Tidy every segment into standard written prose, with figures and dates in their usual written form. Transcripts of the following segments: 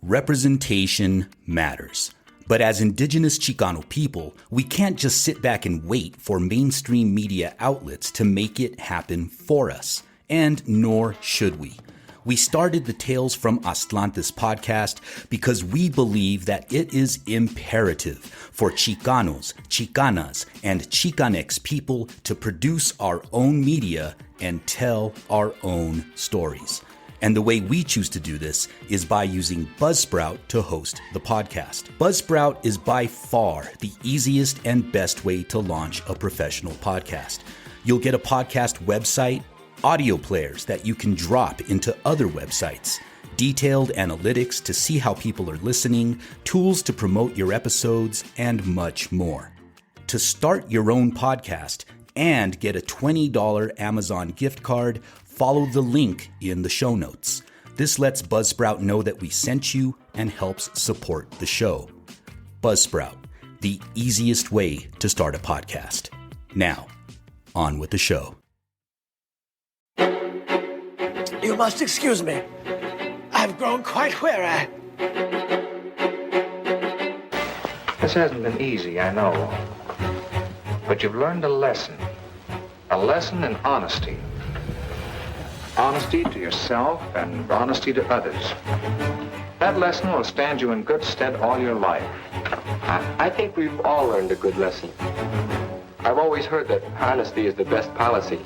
Representation matters. But as indigenous Chicano people, we can't just sit back and wait for mainstream media outlets to make it happen for us. And nor should we. We started the Tales from Aztlantis podcast because we believe that it is imperative for Chicanos, Chicanas, and Chicanx people to produce our own media and tell our own stories. And the way we choose to do this is by using Buzzsprout to host the podcast. Buzzsprout is by far the easiest and best way to launch a professional podcast. You'll get a podcast website, audio players that you can drop into other websites, detailed analytics to see how people are listening, tools to promote your episodes, and much more. To start your own podcast and get a $20 Amazon gift card, follow the link in the show notes. This lets Buzzsprout know that we sent you and helps support the show. Buzzsprout, the easiest way to start a podcast. Now, on with the show. You must excuse me. I've grown quite weary. This hasn't been easy, I know. But you've learned a lesson. A lesson in honesty. Honesty to yourself and honesty to others. That lesson will stand you in good stead all your life. I think we've all learned a good lesson. I've always heard that honesty is the best policy.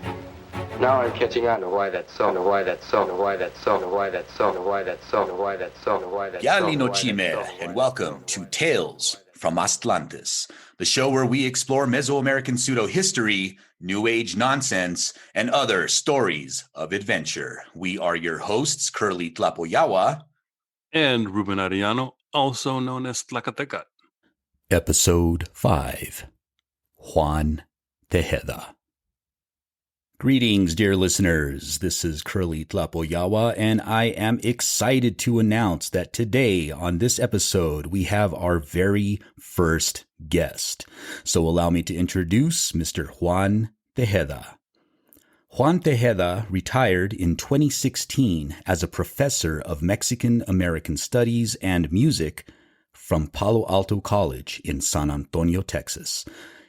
Now I'm catching on to why that's so, to why that's so, to why that's so, to why that's so, to why that's so, to why that's so, to why that's so. Yali no Chime, and welcome to Tales from Aztlantis, the show where we explore Mesoamerican pseudo-history, New Age nonsense, and other stories of adventure. We are your hosts, Kurly Tlapoyawa and Ruben Arellano, also known as Tlacatecat. Episode 5, Juan Tejeda. Greetings, dear listeners. This is Kurly Tlapoyawa, and I am excited to announce that today on this episode, we have our very first guest. So allow me to introduce Mr. Juan Tejeda. Juan Tejeda retired in 2016 as a professor of Mexican-American Studies and Music from Palo Alto College in San Antonio, Texas.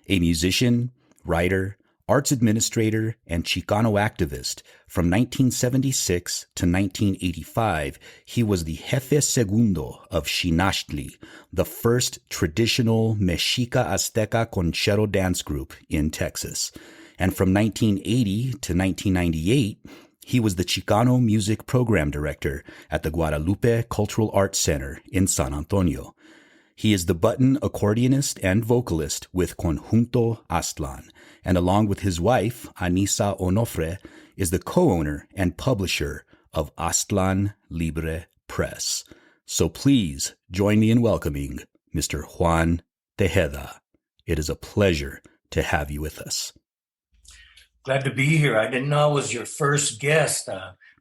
A musician, writer, arts administrator, and Chicano activist. From 1976 to 1985, he was the jefe segundo of Xinachtli, the first traditional Mexica-Azteca Conchero dance group in Texas. And from 1980 to 1998, he was the Chicano Music Program Director at the Guadalupe Cultural Arts Center in San Antonio. He is the button accordionist and vocalist with Conjunto Aztlan, and along with his wife, Anisa Onofre, is the co-owner and publisher of Aztlan Libre Press. So please join me in welcoming Mr. Juan Tejeda. It is a pleasure to have you with us. Glad to be here. I didn't know I was your first guest.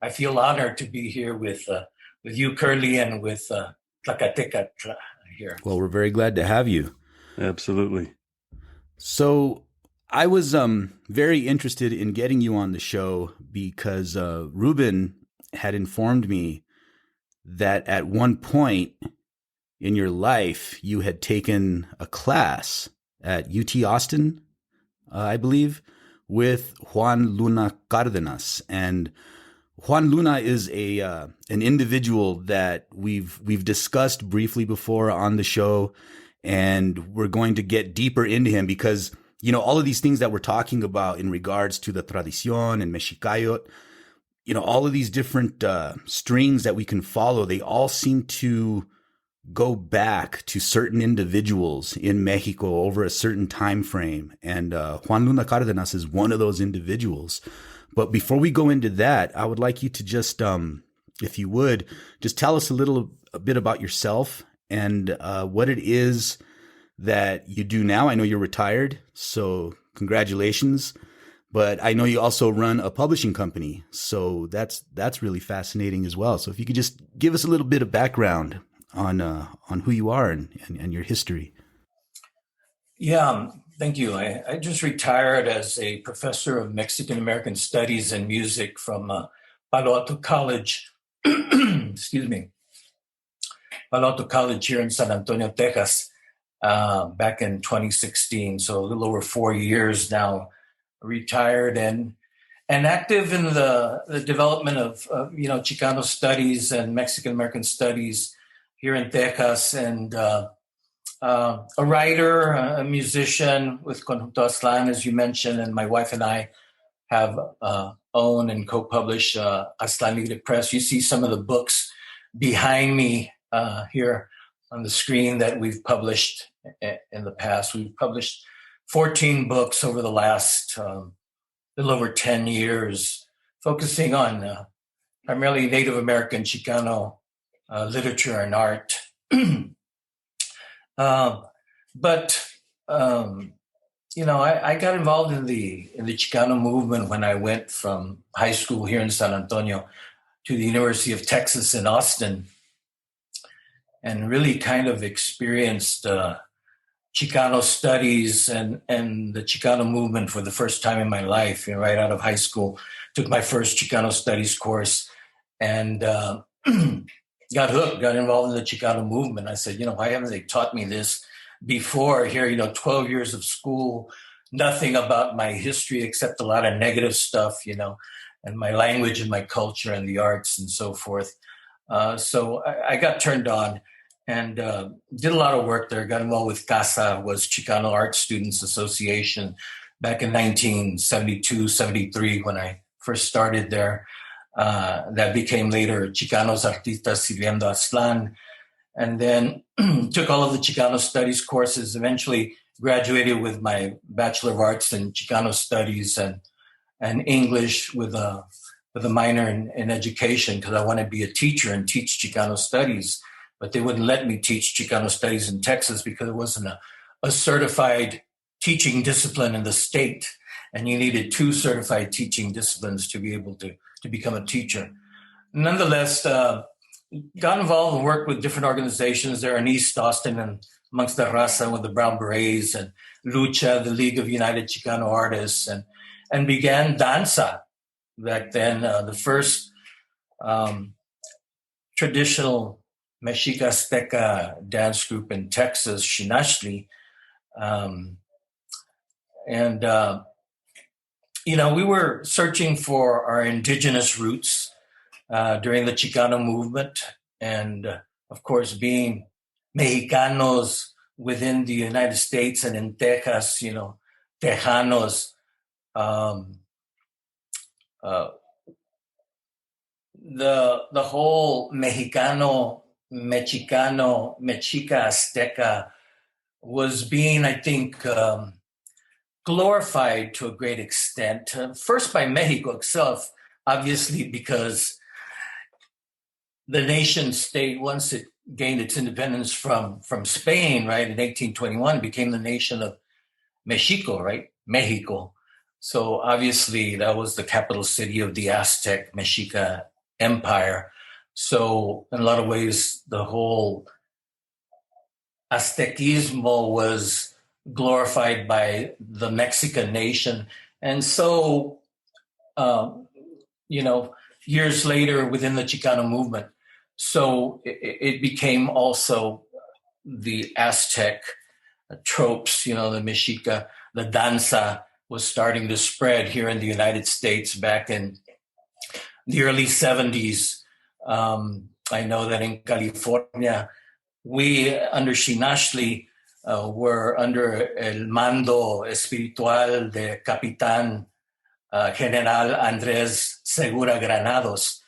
I feel honored to be here with you, Kurly, and with Tlacatecat here. Well, we're very glad to have you. Absolutely. So I was very interested in getting you on the show because Ruben had informed me that at one point in your life you had taken a class at UT Austin, I believe, with Juan Luna Cardenas. And Juan Luna is an individual that we've discussed briefly before on the show, and we're going to get deeper into him because, you know, all of these things that we're talking about in regards to the tradición and Mexicayot, you know, all of these different strings that we can follow, they all seem to go back to certain individuals in Mexico over a certain time frame. And Juan Luna Cardenas is one of those individuals. But before we go into that, I would like you to just, if you would, just tell us a bit about yourself and what it is that you do now. I know you're retired, so congratulations. But I know you also run a publishing company, so that's really fascinating as well. So if you could just give us a little bit of background on who you are and your history. Yeah, thank you. I just retired as a professor of Mexican-American Studies and Music from Palo Alto College. Excuse me. Palo Alto College here in San Antonio, Texas, back in 2016. So a little over 4 years now, retired and active in the development of Chicano studies and Mexican American studies here in Texas, and a writer, a musician with Conjunto Aztlan, as you mentioned, and my wife and I have owned and co-published Aztlan Libre Press. You see some of the books behind me here on the screen that we've published in the past. We've published 14 books over the last little over 10 years, focusing on primarily Native American Chicano literature and art. I got involved in the Chicano movement when I went from high school here in San Antonio to the University of Texas in Austin, and really kind of experienced Chicano studies and the Chicano movement for the first time in my life. Right out of high school, took my first Chicano studies course, and got hooked, got involved in the Chicano movement. I said, why haven't they taught me this before? Here, 12 years of school, nothing about my history except a lot of negative stuff, and my language and my culture and the arts and so forth. So I got turned on and did a lot of work there. Got involved with CASA, was Chicano Art Students Association, back in 1972, 73, when I first started there. That became later Chicanos Artistas Sirviendo Aztlan. And then took all of the Chicano Studies courses, eventually graduated with my Bachelor of Arts in Chicano Studies and English with a minor in education, because I wanted to be a teacher and teach Chicano Studies. But they wouldn't let me teach Chicano Studies in Texas because it wasn't a certified teaching discipline in the state. And you needed 2 certified teaching disciplines to be able to become a teacher. Nonetheless, got involved and worked with different organizations there in East Austin and amongst the Raza with the Brown Berets, and Lucha, the League of United Chicano Artists, and began Danza back then, the first traditional Mexica-Azteca dance group in Texas, Xinachtli. We were searching for our indigenous roots during the Chicano movement. And of course, being Mexicanos within the United States and in Texas, Tejanos, the whole Mexica-Azteca was being, I think, glorified to a great extent. First by Mexico itself, obviously, because the nation state, once it gained its independence from Spain, right, in 1821, became the nation of Mexico, right, Mexico. So obviously that was the capital city of the Aztec Mexica Empire. So in a lot of ways, the whole Aztecismo was glorified by the Mexican nation. And so, years later within the Chicano movement, so it became also the Aztec tropes, the Mexica, the danza was starting to spread here in the United States back in the early 70s. I know that in California, we under Xinachtli were under el mando espiritual de Capitán General Andrés Segura Granados.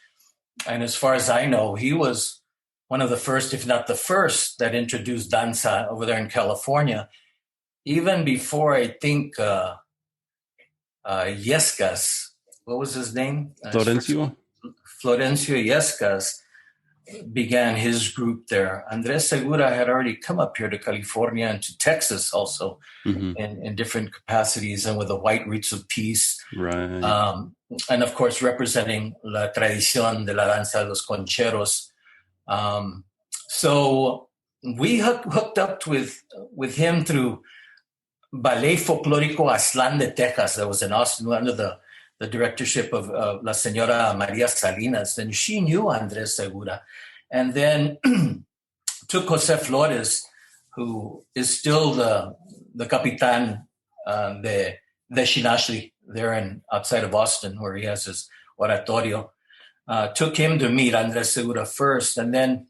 And as far as I know, he was one of the first, if not the first, that introduced danza over there in California, even before, I think, Yescas, what was his name? Florencio Yescas began his group there. Andrés Segura had already come up here to California and to Texas also, in different capacities and with the White Roots of Peace. Right. And of course, representing la tradición de la danza de los concheros. So we hooked up with him through Ballet Folclórico Aztlán de Texas that was in Austin under the directorship of La Señora María Salinas. And she knew Andrés Segura. And then took Jose Flores, who is still the Capitan de Xinachtli there outside of Austin, where he has his oratorio. Took him to meet Andres Segura first, and then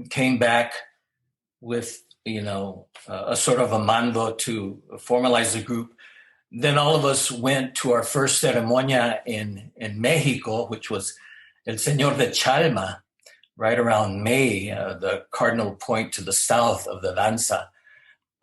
came back with, a sort of a mando to formalize the group. Then all of us went to our first ceremonia in Mexico, which was El Señor de Chalma, right around May, the cardinal point to the south of the danza.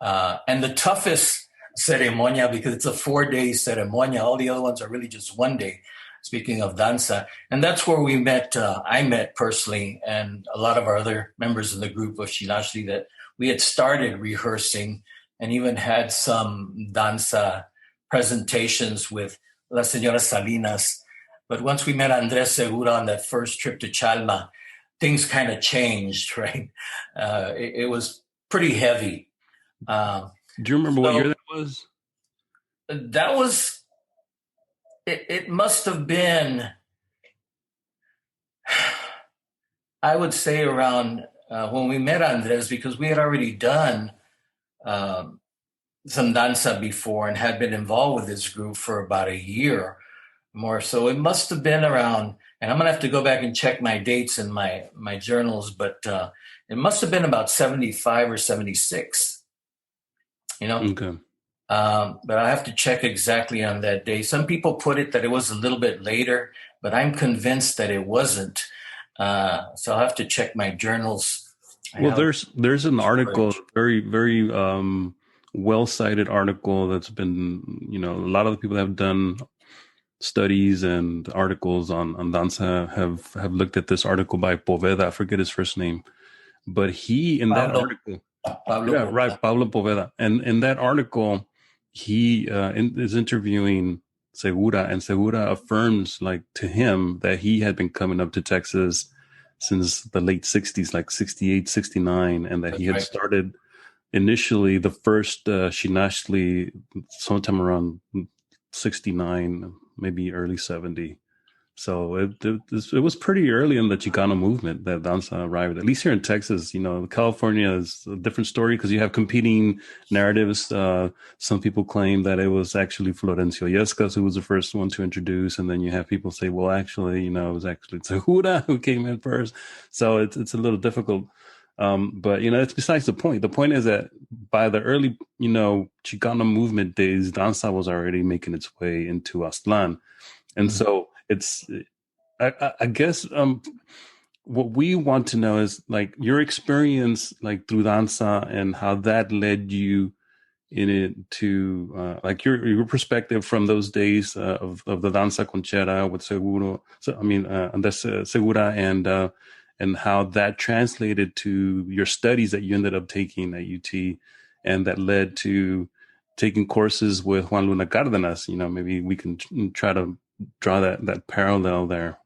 And the toughest ceremonia, because it's a 4-day ceremonia, all the other ones are really just 1 day, speaking of danza. And that's where we met, I met personally, and a lot of our other members in the group of Xinachtli, that we had started rehearsing and even had some danza presentations with La Señora Salinas. But once we met Andres Segura on that first trip to Chalma, things kind of changed, right? It was pretty heavy. Do you remember what year that was? That was, it must have been, I would say around when we met Andres, because we had already done some danza before and had been involved with this group for about a year more. So it must have been around, and I'm going to have to go back and check my dates in my journals, but it must have been about 75 or 76, Okay. But I have to check exactly on that day. Some people put it that it was a little bit later, but I'm convinced that it wasn't. So I'll have to check my journals. Well, there's an article, very, very well-cited article that's been, a lot of the people that have done studies and articles on danza have looked at this article by Poveda. I forget his first name, but he, in that article, Pablo Poveda. And in that article, he is interviewing Segura, and Segura affirms, to him, that he had been coming up to Texas since the late 60s, like 68, 69, and that he had started initially the first Xinachtli sometime around 69, maybe early 70. So it was pretty early in the Chicano movement that danza arrived, at least here in Texas. California is a different story because you have competing narratives. Some people claim that it was actually Florencio Yescas who was the first one to introduce. And then you have people say, well, actually, it was actually Segura who came in first. So it's a little difficult. But, it's besides the point. The point is that by the early, Chicano movement days, danza was already making its way into Aztlan. And so it's, I guess, what we want to know is your experience, through danza, and how that led you in it to, your perspective from those days of the danza conchera with Andres Segura, and how that translated to your studies that you ended up taking at UT, and that led to taking courses with Juan Luna Cardenas. Maybe we can try to draw that parallel there.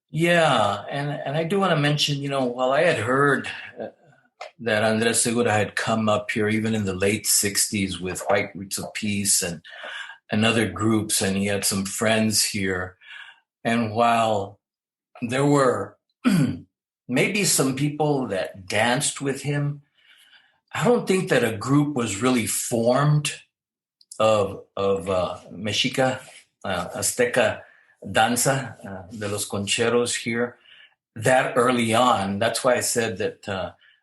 Yeah, and I do want to mention, while I had heard that Andres Segura had come up here even in the late 60s with White Roots of Peace and other groups, and he had some friends here. And while there were maybe some people that danced with him, I don't think that a group was really formed of Mexica-Azteca danza, de los concheros here, that early on. That's why I said that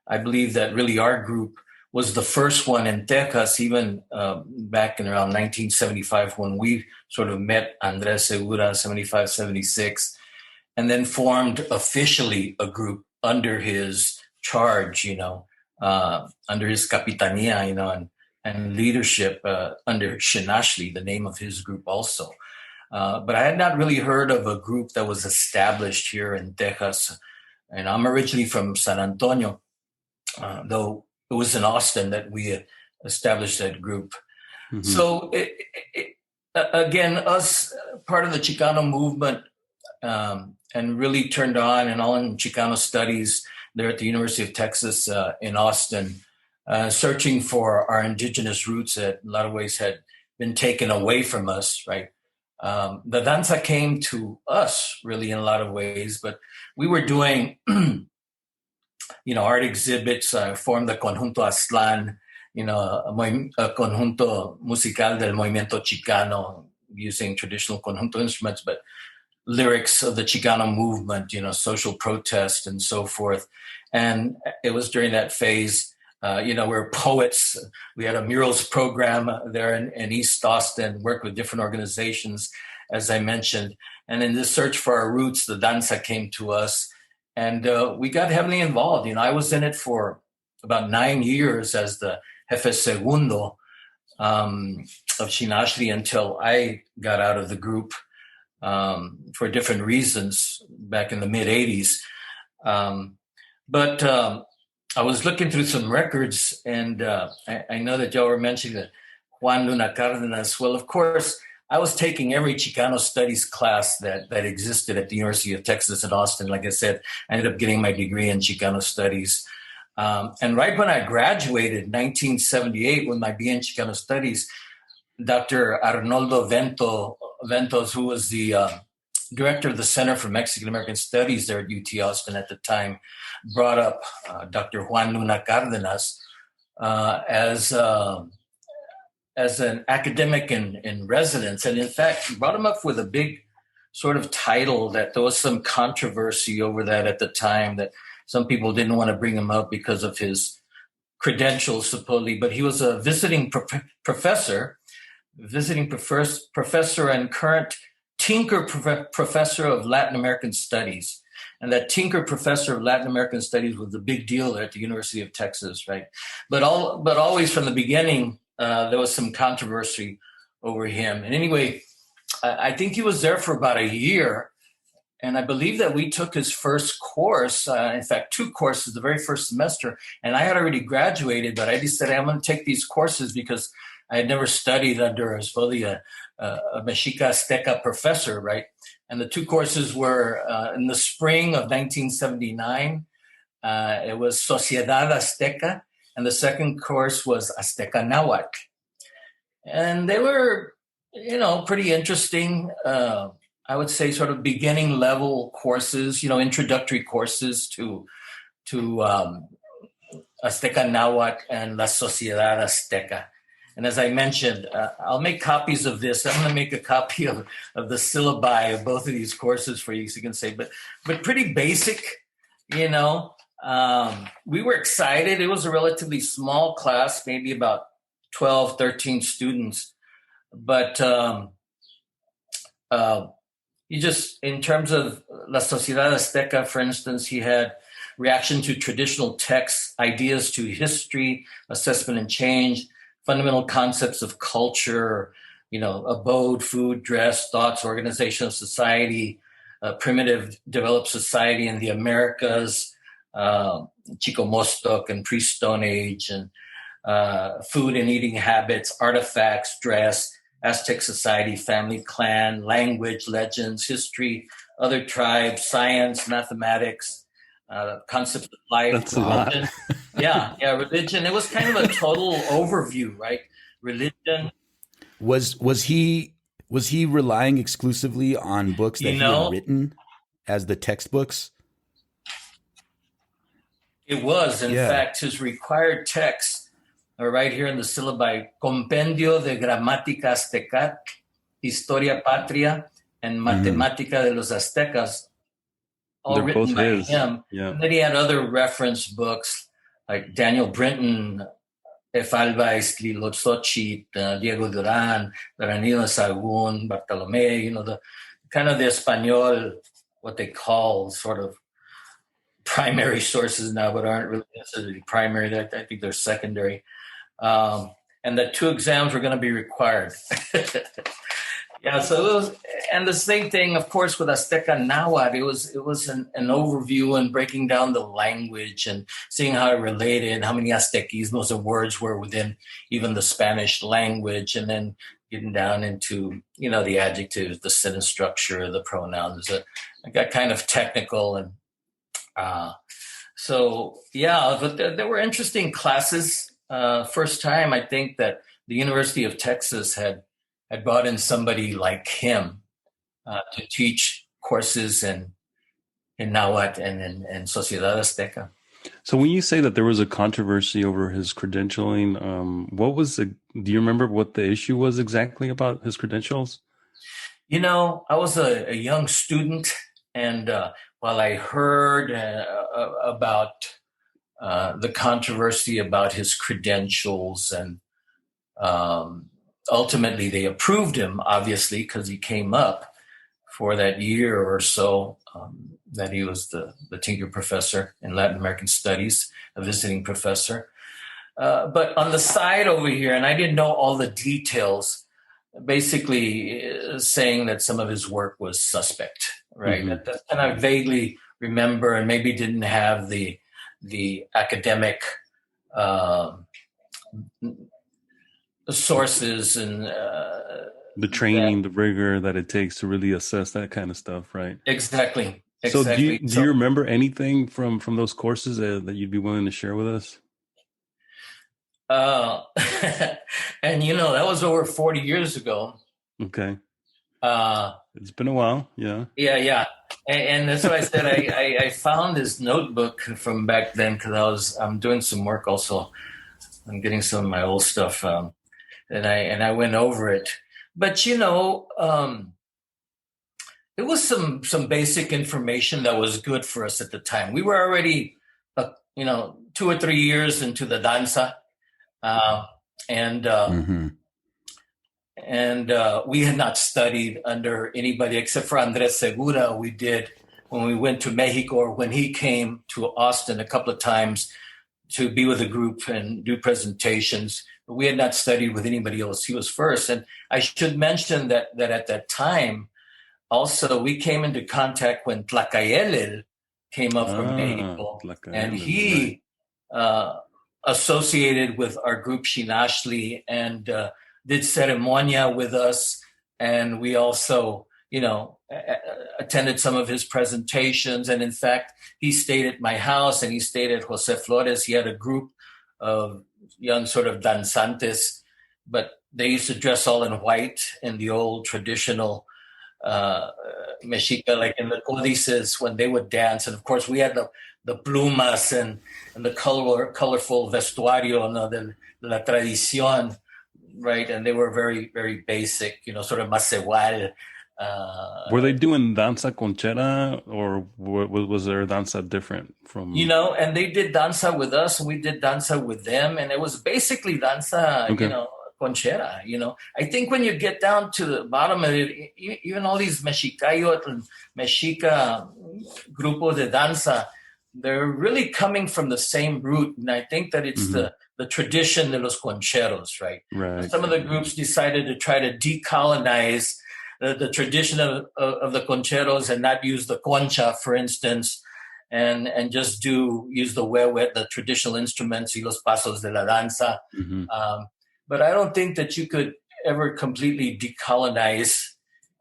I believe that really our group was the first one in Texas, even back in around 1975 when we sort of met Andres Segura, 75, 76, and then formed officially a group under his charge, under his capitania, and leadership under Xinachtli, the name of his group also. But I had not really heard of a group that was established here in Texas. And I'm originally from San Antonio, though it was in Austin that we established that group. Mm-hmm. So again, us, part of the Chicano movement, and really turned on and all in Chicano Studies there at the University of Texas in Austin, searching for our indigenous roots that in a lot of ways had been taken away from us, right? The danza came to us really in a lot of ways, but we were doing, art exhibits. I formed the Conjunto Aztlan, a conjunto musical del movimiento Chicano, using traditional conjunto instruments, but lyrics of the Chicano movement, social protest and so forth. And it was during that phase, we were poets. We had a murals program there in East Austin, worked with different organizations, as I mentioned. And in this search for our roots, the danza came to us, and we got heavily involved. I was in it for about 9 years as the jefe segundo of Xinachtli until I got out of the group for different reasons back in the mid-'80s. But I was looking through some records, and I know that y'all were mentioning that Juan Luna Cardenas. Well, of course, I was taking every Chicano Studies class that existed at the University of Texas at Austin. Like I said, I ended up getting my degree in Chicano Studies. And right when I graduated in 1978 with my BA in Chicano Studies, Dr. Arnoldo Ventos, who was the director of the Center for Mexican-American Studies there at UT Austin at the time, brought up Dr. Juan Luna Cardenas as an academic in residence. And in fact, he brought him up with a big sort of title that there was some controversy over that at the time, that some people didn't want to bring him up because of his credentials, supposedly. But he was a visiting professor and current Tinker Professor of Latin American Studies. And that Tinker Professor of Latin American Studies was a big deal there at the University of Texas, right? But always from the beginning, there was some controversy over him. And anyway, I think he was there for about a year. And I believe that we took his first course, in fact, 2 courses the very first semester. And I had already graduated, but I decided I'm going to take these courses because I had never studied under a Mexica-Azteca professor, right? And the 2 courses were in the spring of 1979. It was Sociedad Azteca, and the second course was Azteca Nahuatl. And they were, pretty interesting. I would say sort of beginning level courses, introductory courses to Azteca Nahuatl and La Sociedad Azteca. And as I mentioned, I'll make copies of this. I'm going to make a copy of the syllabi of both of these courses for you, so you can say, but pretty basic, We were excited. It was a relatively small class, maybe about 12, 13 students. But in terms of La Sociedad Azteca, for instance, he had reaction to traditional texts, ideas to history, assessment and change, fundamental concepts of culture, abode, food, dress, thoughts, organization of society, primitive developed society in the Americas, Chico Mostok and pre-Stone Age, and food and eating habits, artifacts, dress, Aztec society, family, clan, language, legends, history, other tribes, science, mathematics, concept of life. That's a lot. Yeah, religion. It was kind of a total overview, right? Religion. Was he relying exclusively on books that he had written as the textbooks? It was, in fact, his required texts are right here in the syllabi: Compendio de Gramática Azteca, Historia Patria, and Matemática de los Aztecas, all written by him. Yeah. And then he had other reference books like Daniel Brinton, Efalba Esquilotzochitl, Diego Duran, Danilo Sahagún, Bartolomé, the kind of the Espanol, what they call sort of primary sources now, but aren't really necessarily primary. I think they're secondary. And the 2 exams were going to be required. So it was, and the same thing, of course, with Azteca Nahuatl. It was an overview and breaking down the language and seeing how it related, how many Aztequismos and words were within even the Spanish language, and then getting down into, the adjectives, the sentence structure, the pronouns. It got kind of technical. And but there were interesting classes. First time, I think, that the University of Texas had had brought in somebody like him to teach courses in Nahuatl and in Sociedad Azteca. So when you say that there was a controversy over his credentialing, do you remember what the issue was exactly about his credentials? You know, I was a young student, and while I heard about the controversy about his credentials, and ultimately they approved him, obviously, because he came up for that year or so that he was the Tinker professor in Latin American Studies, a visiting professor. But on the side over here, and I didn't know all the details, basically saying that some of his work was suspect, right? Mm-hmm. And I vaguely remember, and maybe didn't have the academic sources and the training, the rigor that it takes to really assess that kind of stuff, right? Exactly. So do you remember anything from those courses that you'd be willing to share with us? And that was over 40 years ago. Okay. It's been a while. Yeah. Yeah. And that's what I said. I found this notebook from back then because I'm doing some work also. I'm getting some of my old stuff. And I went over it. But, it was some basic information that was good for us at the time. We were already, 2 or 3 years into the danza. And we had not studied under anybody except for Andres Segura. We did when we went to Mexico, or when he came to Austin a couple of times to be with a group and do presentations. But we had not studied with anybody else. He was first. And I should mention that at that time, also, we came into contact when Tlacayelel came up from Mexico. And he associated with our group Xinachtli and did ceremonia with us. And we also, attended some of his presentations. And in fact, he stayed at my house and he stayed at Jose Flores. He had a group of young sort of danzantes, but they used to dress all in white in the old traditional Mexica, like in the codices when they would dance. And of course, we had the plumas and the colorful vestuario de la tradición, right? And they were very, very basic, sort of macehual. Were they doing danza conchera, or was their danza different from? And they did danza with us, and we did danza with them, and it was basically danza, okay. Conchera. I think when you get down to the bottom of it, even all these Mexicayot and Mexica grupo de danza, they're really coming from the same root. And I think that it's the tradition de los concheros, right? Right. Some of the groups decided to try to decolonize the tradition of the concheros and not use the concha, for instance, and just use the huehuet, the traditional instruments, y los pasos de la danza. Mm-hmm. But I don't think that you could ever completely decolonize,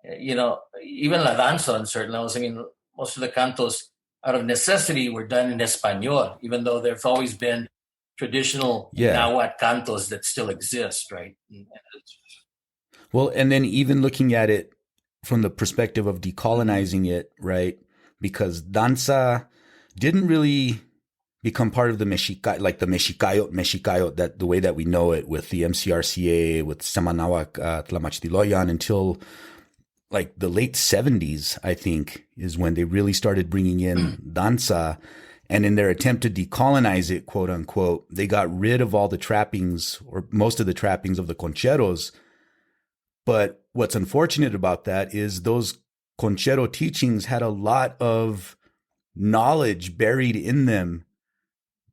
even la danza on certain levels. I mean, most of the cantos out of necessity were done in Espanol, even though there've always been traditional Nahuatl cantos that still exist, right? Well, and then even looking at it from the perspective of decolonizing it, right? Because danza didn't really become part of the Mexicayot, that the way that we know it with the MCRCA, with Samanahuac Tlamachtiloyan, until like the late 70s, I think, is when they really started bringing in danza. And in their attempt to decolonize it, quote unquote, they got rid of all the trappings, or most of the trappings of the concheros. But what's unfortunate about that is those conchero teachings had a lot of knowledge buried in them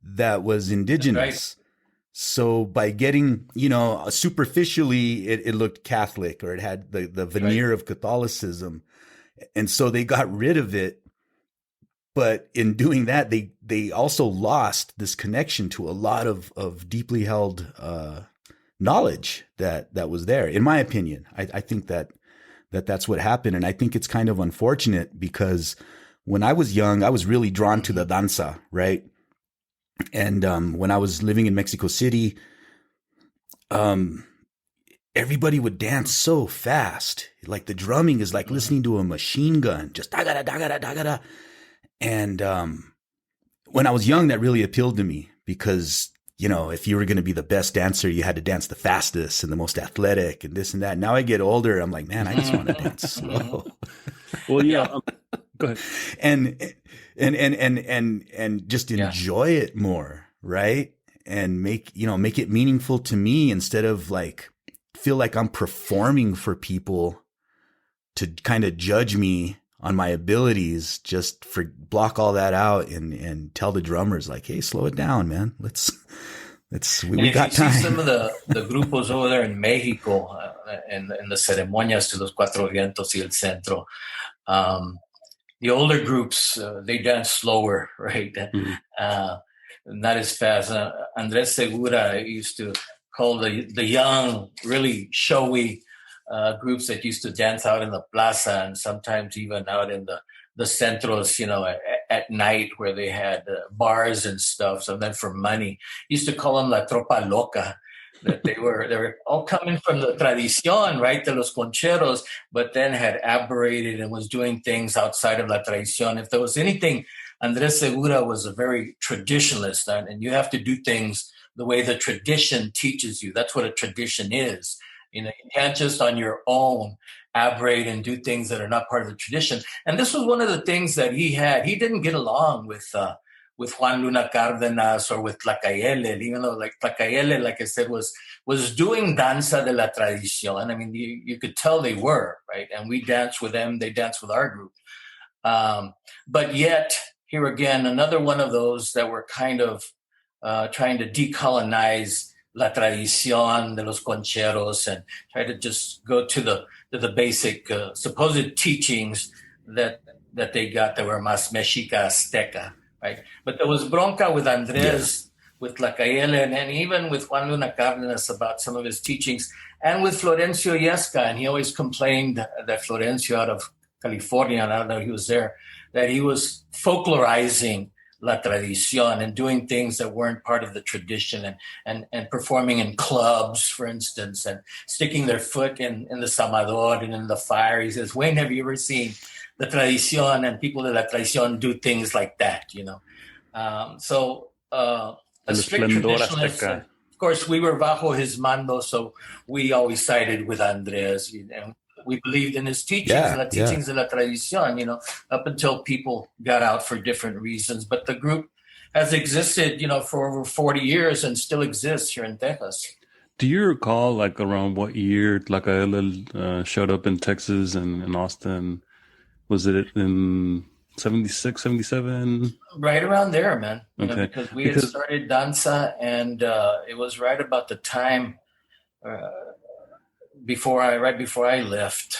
that was indigenous. Right. So by getting, superficially, it looked Catholic, or it had the veneer of Catholicism. And so they got rid of it. But in doing that, they also lost this connection to a lot of deeply held knowledge that was there. In my opinion, I think that's what happened. And I think it's kind of unfortunate, because when I was young, I was really drawn to the danza, right? And when I was living in Mexico City, everybody would dance so fast. Like the drumming is like listening to a machine gun, just da-ga-da, da-ga-da, da-ga-da. And when I was young, that really appealed to me because, you know, if you were going to be the best dancer, you had to dance the fastest and the most athletic and this and that. Now I get older, I'm like, man, I just want to dance slow. Well, yeah. Go ahead. And just enjoy it more, right? And make it meaningful to me instead of like feel like I'm performing for people to kind of judge me on my abilities. Just block all that out and tell the drummers like, hey, slow it down, man. We got time. See some of the grupos over there in Mexico, in the ceremonias de los Cuatro Vientos y el Centro, the older groups, they dance slower, right? Not as fast. Andres Segura used to call the young, really showy groups that used to dance out in the plaza and sometimes even out in the centros, you know, at night where they had bars and stuff. So then for money, used to call them La Tropa Loca. That they were all coming from the tradición, right, de los concheros, but then had aberrated and was doing things outside of la tradición. If there was anything, Andres Segura was a very traditionalist, and you have to do things the way the tradition teaches you. That's what a tradition is. You know, you can't just on your own aberrate and do things that are not part of the tradition. And this was one of the things that he had. He didn't get along with Juan Luna Cardenas or with Tlacayele, even though like Tlacayele, like I said, was doing danza de la tradición. I mean, you could tell they were, right? And we danced with them, they danced with our group. But yet, here again, another one of those that were kind of trying to decolonize la tradición de los concheros and try to just go to the basic supposed teachings that they got that were más Mexica-Azteca. Right. But there was bronca with Andres, with Tlacayele, and even with Juan Luna Cardenas about some of his teachings, and with Florencio Yesca. And he always complained that Florencio out of California, and I don't know, he was there, that he was folklorizing la tradición and doing things that weren't part of the tradition and performing in clubs, for instance, and sticking their foot in the samador and in the fire. He says, Wayne, have you ever seen the tradición and people de la tradición do things like that, you know? A strict traditionalist. Of course, we were bajo his mando, so we always sided with Andres. And we believed in his teachings, the teachings de la tradición, you know, up until people got out for different reasons. But the group has existed, you know, for over 40 years and still exists here in Texas. Do you recall, like, around what year Tlacayele showed up in Texas and in Austin? Was it in 76, 77? Right around there, man. You Okay. know, because we had started danza, and it was right about the time before I left.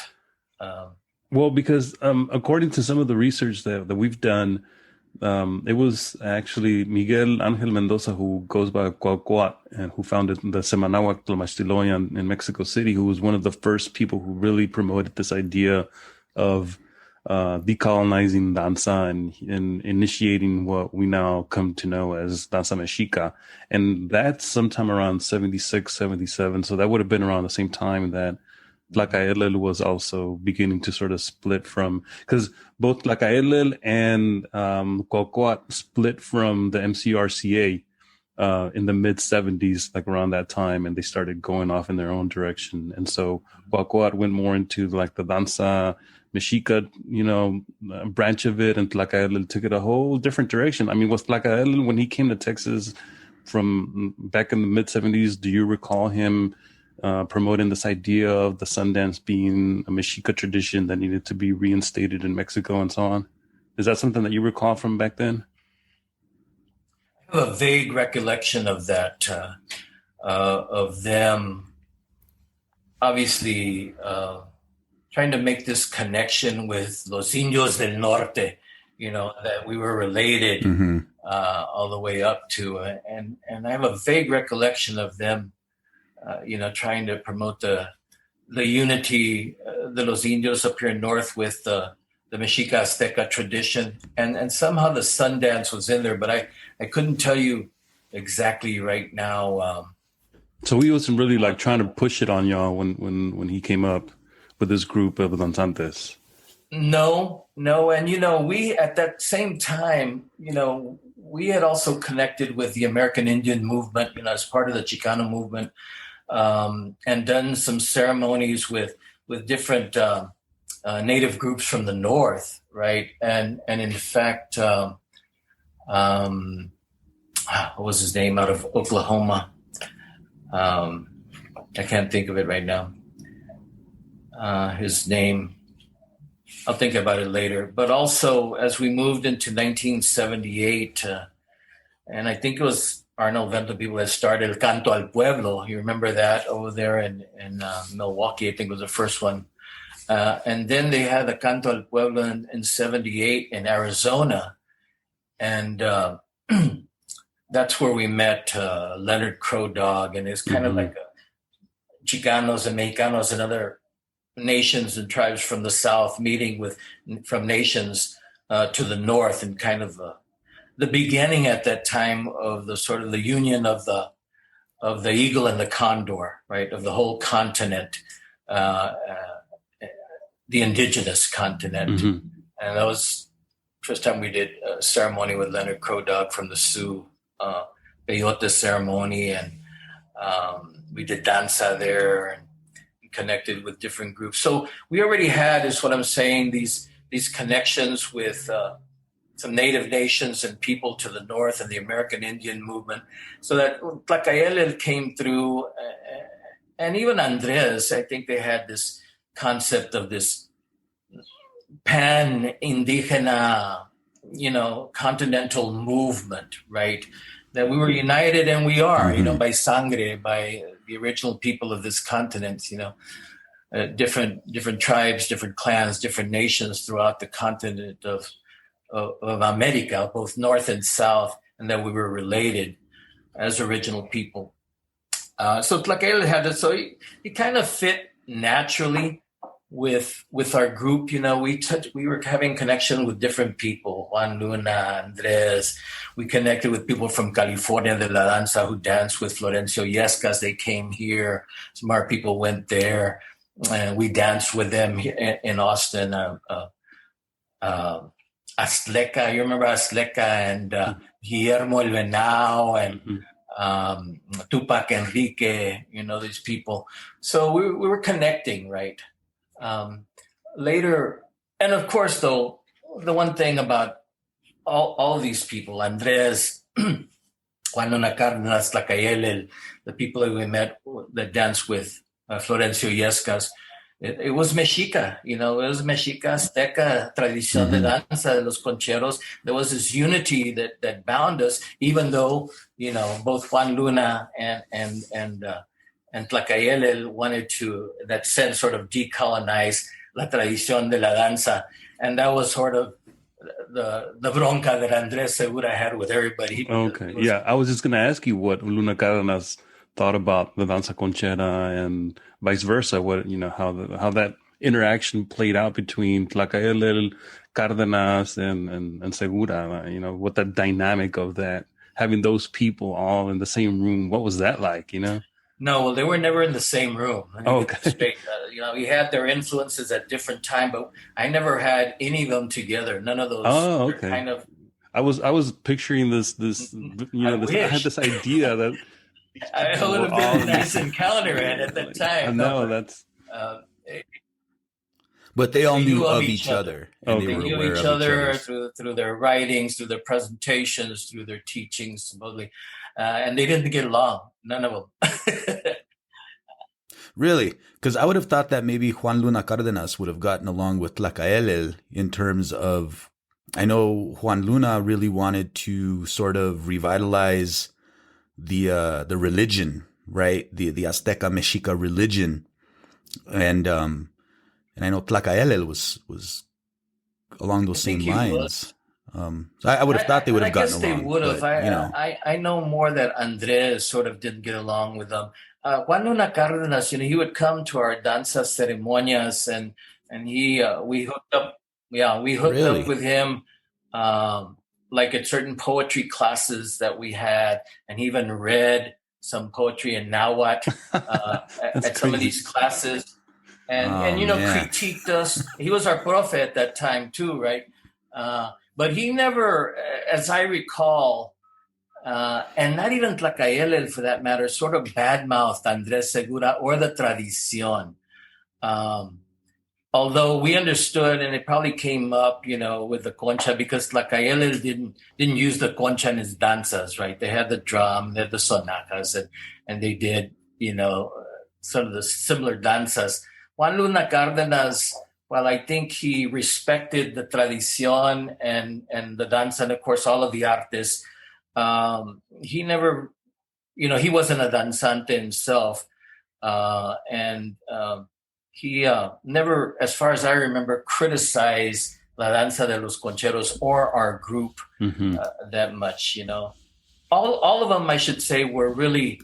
Well, because according to some of the research that we've done, it was actually Miguel Ángel Mendoza, who goes by Cuauhcuat and who founded the Semanahuac Tlamachtiloyan in Mexico City, who was one of the first people who really promoted this idea of decolonizing danza and initiating what we now come to know as danza mexica. And that's sometime around 76, 77. So that would have been around the same time that Tlacayele was also beginning to sort of split from, because both Tlacayele and Cuauhcuat split from the MCRCA in the mid 70s, like around that time, and they started going off in their own direction. And so Cuauhcuat went more into like the danza mexica, you know, branch of it, and Tlacayele took it a whole different direction. I mean, was Tlacayele, when he came to Texas from back in the mid 70s, do you recall him promoting this idea of the Sundance being a mexica tradition that needed to be reinstated in Mexico and so on? Is that something that you recall from back then? I have a vague recollection of that, of them obviously trying to make this connection with Los Indios del Norte, you know, that we were related all the way up to. And I have a vague recollection of them, you know, trying to promote the unity de los Indios up here north with the Mexica-Azteca tradition. And somehow the Sundance was in there, but I couldn't tell you exactly right now So he wasn't really like trying to push it on y'all when he came up with this group of danzantes. No. And, we, at that same time, we had also connected with the American Indian movement, as part of the Chicano movement, and done some ceremonies with different native groups from the North, right? And in fact, what was his name, out of Oklahoma? I can't think of it right now. His name, I'll think about it later. But also, as we moved into 1978, and I think it was Arnold Vento people that started El Canto al Pueblo. You remember that over there in Milwaukee? I think was the first one. And then they had the Canto al Pueblo in 78 in Arizona. And that's where we met Leonard Crow Dog. And it's kind of like Chicanos and Mexicanos and other nations and tribes from the South meeting from nations to the North, and kind of the beginning at that time of the sort of the union of the eagle and the condor, right, of the whole continent, the indigenous continent. And that was the first time we did a ceremony with Leonard Crow Dog from the Sioux, peyote ceremony, and we did danza there and connected with different groups. So we already had, is what I'm saying, these connections with some native nations and people to the North and the American Indian movement. So that Tlacaelel came through, and even Andres, I think they had this concept of this pan-indigena, continental movement, right? That we were united, and we are, by sangre, by the original people of this continent, different tribes, different clans, different nations throughout the continent of America, both North and South, and that we were related as original people. So Tlacaelel had it, so he kind of fit naturally with our group. We were having connection with different people, Juan Luna, Andres. We connected with people from California de la Danza who danced with Florencio Yescas. They came here. Some of our people went there, and we danced with them in Austin. Azteca, you remember Azteca, and Guillermo El Venao, and Tupac Enrique, these people. So we were connecting, right? Later, and of course, though, the one thing about all these people, Andres, Juan Luna Cardenas, Tlacaelel, the people that we met that danced with Florencio Yescas, it was Mexica, it was Mexica-Azteca tradición de danza de los concheros. There was this unity that bound us, even though, both Juan Luna and Tlacaelel wanted to, in that sense, sort of decolonize la tradición de la danza. And that was sort of the bronca that Andres Segura had with everybody. Okay, yeah. I was just going to ask you what Luna Cardenas thought about the danza conchera and vice versa. What, how that interaction played out between Tlacaelel, Cardenas, and Segura. What that dynamic of that, having those people all in the same room. What was that like? No, well, they were never in the same room. Okay. Straight. We had their influences at different times, but I never had any of them together. None of those. Oh, okay. Kind of. I was picturing this. I had this idea that it would have been a nice encounter at that time. I know that's. But they all knew of each other. And they knew each other through their writings, through their presentations, through their teachings, supposedly. And they didn't get along. None of them. Really? Because I would have thought that maybe Juan Luna Cardenas would have gotten along with Tlacaelel in terms of, I know Juan Luna really wanted to sort of revitalize the religion, right? The Azteca Mexica religion. And I know Tlacaelel was along those same lines. So I would have thought they would have gotten along. I guess they would have. I know more that Andres sort of didn't get along with them. Juan Luna Cardenas, he would come to our danza ceremonias, and we hooked up. Yeah, we hooked up with him, like at certain poetry classes that we had, and he even read some poetry in Nahuatl at some of these classes, and critiqued us. He was our profe at that time too, right? But he never, as I recall, and not even Tlacaelel for that matter, sort of badmouthed Andres Segura or the Tradición. Although we understood, and it probably came up, with the concha, because Tlacaelel didn't use the concha in his danzas, right? They had the drum, they had the sonacas, and they did, sort of the similar danzas. Juan Luna Cardenas, while I think he respected the Tradición and the danza, and of course all of the artists, he never, he wasn't a danzante himself, he never, as far as I remember, criticized La Danza de los Concheros or our group that much, All of them, I should say, were really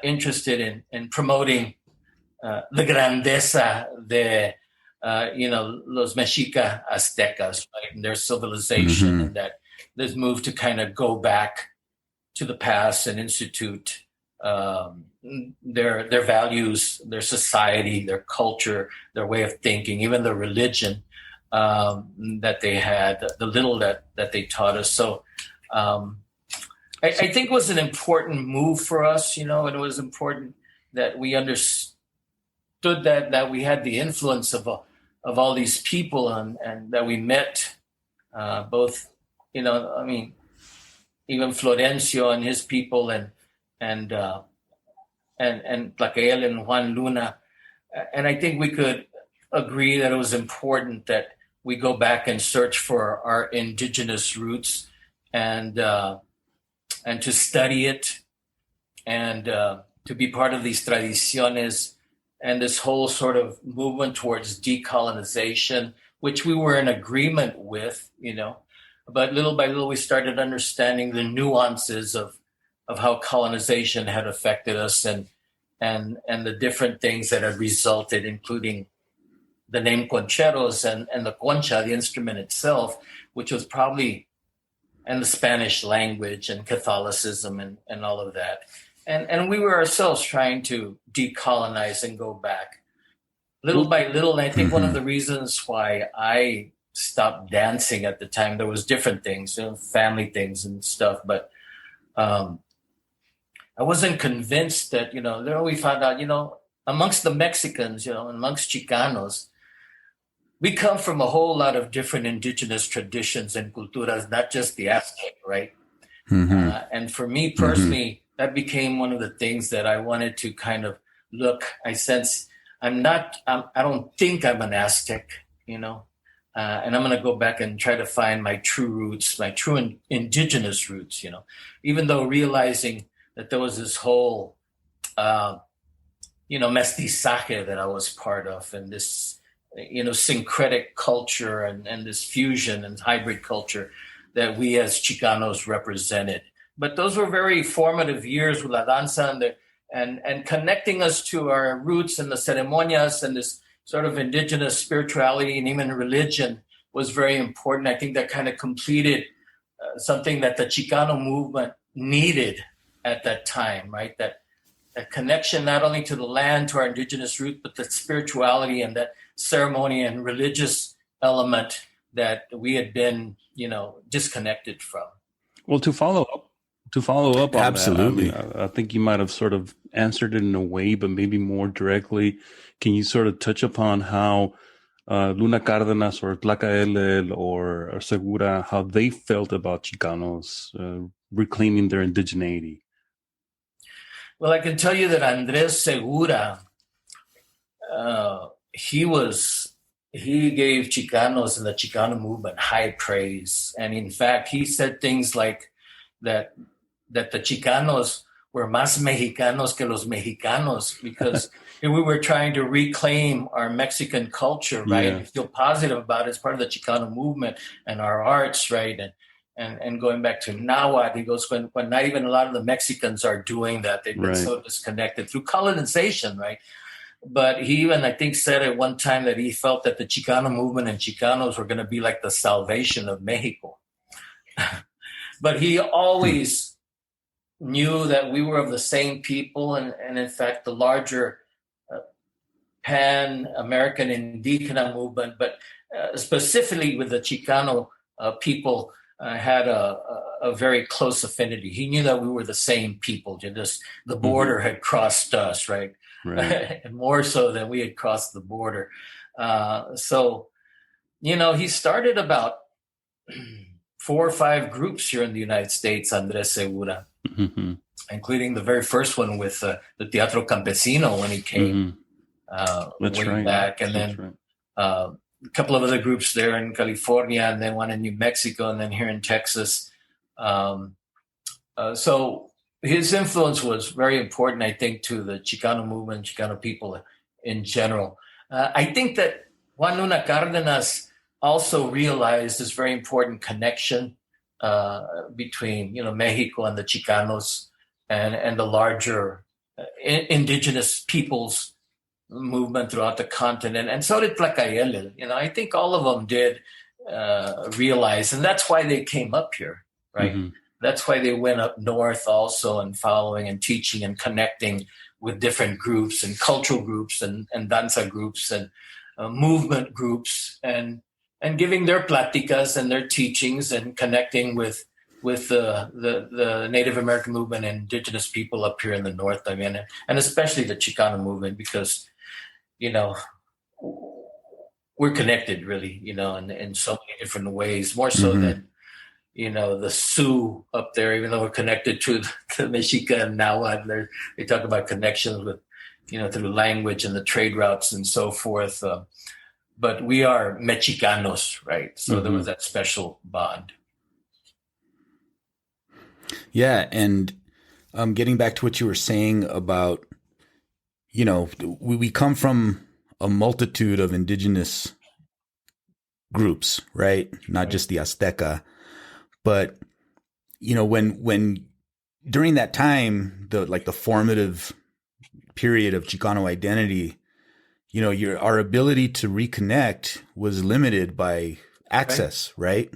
interested in promoting the grandeza de, los Mexica-Aztecas, right? And their civilization, and that this move to kind of go back to the past and institute their values, their society, their culture, their way of thinking, even the religion that they had, the little that they taught us. So I think it was an important move for us, and it was important that we understood that we had the influence of all these people and that we met both, even Florencio and his people and Tlacaelel and Juan Luna. And I think we could agree that it was important that we go back and search for our indigenous roots and to study it and to be part of these tradiciones and this whole sort of movement towards decolonization, which we were in agreement with, but little by little we started understanding the nuances of how colonization had affected us and the different things that had resulted, including the name concheros and the concha, the instrument itself, which was probably, and the Spanish language and Catholicism and all of that. And we were ourselves trying to decolonize and go back little by little. And I think one of the reasons why I stopped dancing at the time, there was different things, family things and stuff, but I wasn't convinced that, there we found out, amongst the Mexicans, amongst Chicanos, we come from a whole lot of different indigenous traditions and culturas, not just the Aztec, right? And for me personally, that became one of the things that I wanted to kind of look. I sense I don't think I'm an Aztec, and I'm going to go back and try to find my true roots, my true indigenous roots, even though realizing that there was this whole, mestizaje that I was part of, and this, syncretic culture and this fusion and hybrid culture that we as Chicanos represented. But those were very formative years with La Danza and connecting us to our roots and the ceremonias and this sort of indigenous spirituality and even religion was very important. I think that kind of completed something that the Chicano movement needed at that time, right? That connection not only to the land, to our indigenous root, but the spirituality and that ceremony and religious element that we had been, disconnected from. Well, to follow up on absolutely. That, I think you might have sort of answered it in a way, but maybe more directly. Can you sort of touch upon how Luna Cardenas or Tlacaelel or Segura, how they felt about Chicanos reclaiming their indigeneity? Well, I can tell you that Andres Segura, he gave Chicanos and the Chicano movement high praise. And in fact, he said things like that the Chicanos were más mexicanos que los mexicanos because we were trying to reclaim our Mexican culture, right? Yeah. And feel positive about it as part of the Chicano movement and our arts, right? And going back to Nahuatl, he goes, when not even a lot of the Mexicans are doing that, they've been so disconnected through colonization, right? But he even, I think, said at one time that he felt that the Chicano movement and Chicanos were going to be like the salvation of Mexico. But he always knew that we were of the same people, and in fact, the larger Pan-American Indígena movement, but specifically with the Chicano people, had a very close affinity. He knew that we were the same people. Just the border had crossed us, right? And more so than we had crossed the border. So, he started about 4 or 5 groups here in the United States, Andres Segura, including the very first one with the Teatro Campesino when he came way back. And then a couple of other groups there in California, and then one in New Mexico, and then here in Texas. So his influence was very important, I think, to the Chicano movement, Chicano people in general. I think that Juan Luna Cardenas also realized this very important connection between, Mexico and the Chicanos and the larger indigenous peoples movement throughout the continent. And so did Tlacayele. I think all of them did realize, and that's why they came up here, right? That's why they went up north also, and following and teaching and connecting with different groups and cultural groups and danza groups and movement groups, and giving their platicas and their teachings and connecting with the Native American movement and indigenous people up here in the north. I mean, and especially the Chicano movement, because we're connected really, in so many different ways, more so than the Sioux up there, even though we're connected to the Mexica and Nahuatl. They talk about connections with through language and the trade routes and so forth. But we are Mexicanos, right? So there was that special bond. Yeah, and getting back to what you were saying about, we come from a multitude of indigenous groups, right? Not just the Azteca, but when during that time, the formative period of Chicano identity, our ability to reconnect was limited by access, right?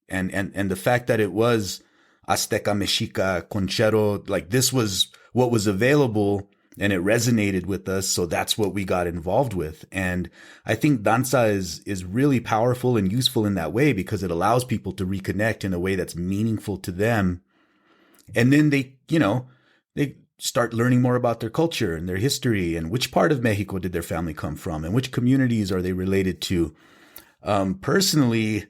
And the fact that it was Azteca, Mexica, Conchero, this was what was available, and it resonated with us. So that's what we got involved with. And I think danza is really powerful and useful in that way, because it allows people to reconnect in a way that's meaningful to them. And then they start learning more about their culture and their history, and which part of Mexico did their family come from, and which communities are they related to. Personally,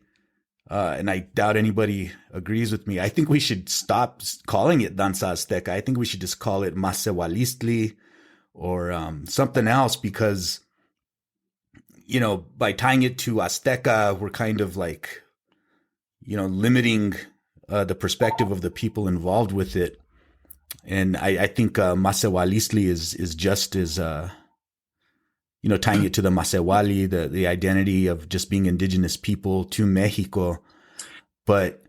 and I doubt anybody agrees with me, I think we should stop calling it Danza Azteca. I think we should just call it Xinachtli or something else, because, by tying it to Azteca, we're kind of limiting the perspective of the people involved with it. And I think Xinachtli is just as, tying it to the Masewali, the identity of just being indigenous people to Mexico. But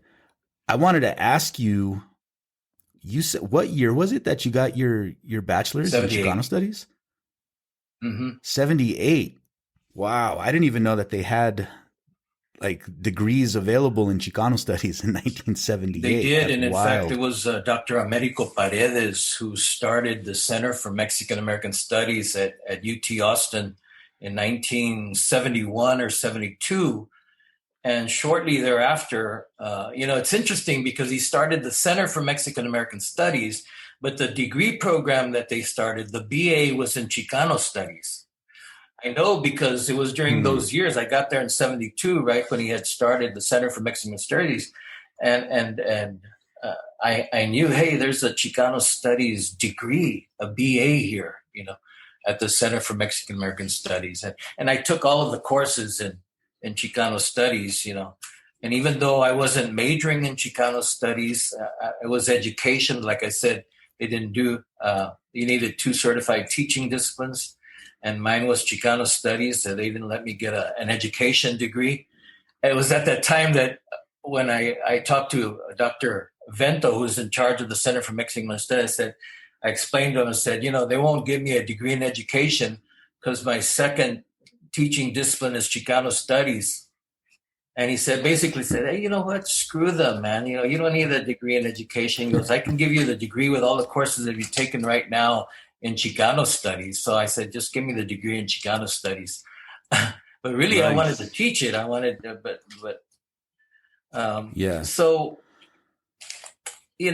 I wanted to ask you, said, what year was it that you got your bachelor's in Chicano Studies? 78. Wow. I didn't even know that they had degrees available in Chicano Studies in 1978. They did. That's and in wild. fact, it was Dr. Americo Paredes who started the Center for Mexican American Studies at UT Austin in 1971 or 72. And shortly thereafter, it's interesting because he started the Center for Mexican American Studies, but the degree program that they started, the BA, was in Chicano Studies. I know because it was during those years. I got there in 72, right, when he had started the Center for Mexican Studies. And I knew, hey, there's a Chicano Studies degree, a BA here, at the Center for Mexican American Studies. And I took all of the courses in Chicano Studies, and even though I wasn't majoring in Chicano Studies, it was education. Like I said, they didn't do, you needed 2 certified teaching disciplines. And mine was Chicano Studies, so they didn't let me get an education degree. It was at that time that when I talked to Dr. Vento, who's in charge of the Center for Mexican Studies, I explained to him and said, they won't give me a degree in education because my second teaching discipline is Chicano Studies. And he basically said, hey, you know what? Screw them, man. You don't need a degree in education. He goes, I can give you the degree with all the courses that you've taken right now in Chicano Studies. So I said, just give me the degree in Chicano Studies. But really, nice. I wanted to teach it. I wanted, yeah. So, it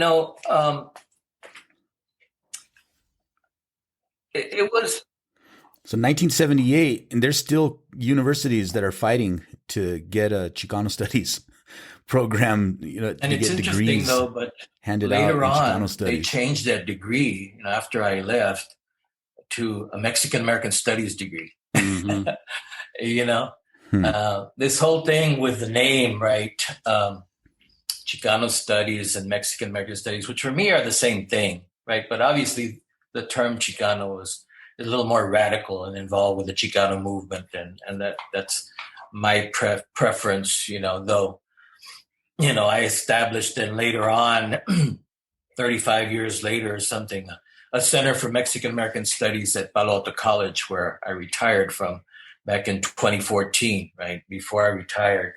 was. So 1978, and there's still universities that are fighting to get a Chicano Studies program, and to it's get interesting degrees though, but handed later out in on, Chicano Studies. They changed that degree after I left to a Mexican-American Studies degree. Mm-hmm. This whole thing with the name, right? Chicano Studies and Mexican-American Studies, which for me are the same thing, right? But obviously the term Chicano is a little more radical and involved with the Chicano movement. And that's my preference, though, I established then later on, 35 years later or something, a Center for Mexican-American Studies at Palo Alto College, where I retired from back in 2014, right, before I retired.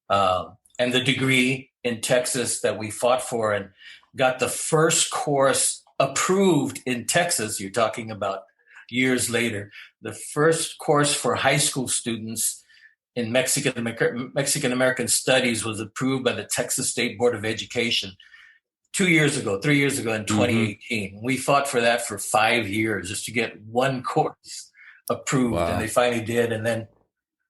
And the degree in Texas that we fought for and got the first course approved in Texas, you're talking about years later, the first course for high school students in Mexican-American Studies was approved by the Texas State Board of Education 3 years ago in 2018. Mm-hmm. We fought for that for 5 years just to get one course approved. Wow. And they finally did. And then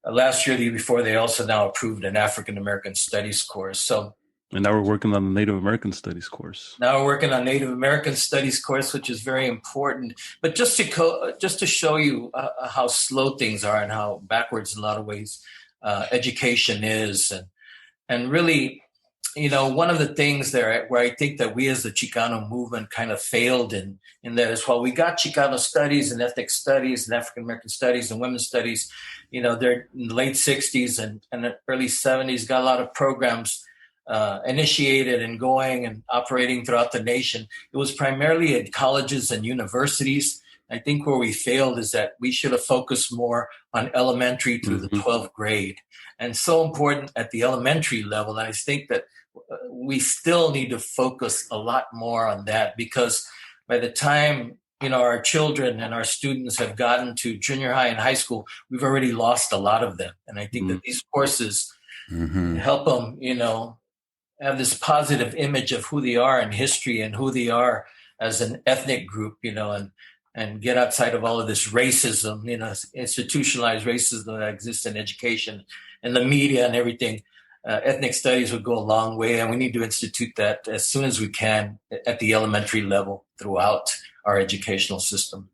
last year, the year before, they also now approved an African-American Studies course. And now we're working on the Native American Studies course. Now we're working on Native American Studies course, which is very important. But just to show you how slow things are and how backwards in a lot of ways education is, and really, one of the things there where I think that we as the Chicano movement kind of failed in that is while we got Chicano Studies and Ethnic Studies and African American Studies and Women's Studies, they're in the late 60s and the early 70s, got a lot of programs initiated and going and operating throughout the nation. It was primarily at colleges and universities. I think where we failed is that we should have focused more on elementary through the 12th grade. And so important at the elementary level. And I think that we still need to focus a lot more on that, because by the time, our children and our students have gotten to junior high and high school, we've already lost a lot of them. And I think that these courses help them, have this positive image of who they are in history and who they are as an ethnic group, and get outside of all of this racism, institutionalized racism that exists in education and the media and everything. Ethnic studies would go a long way, and we need to institute that as soon as we can at the elementary level throughout our educational system.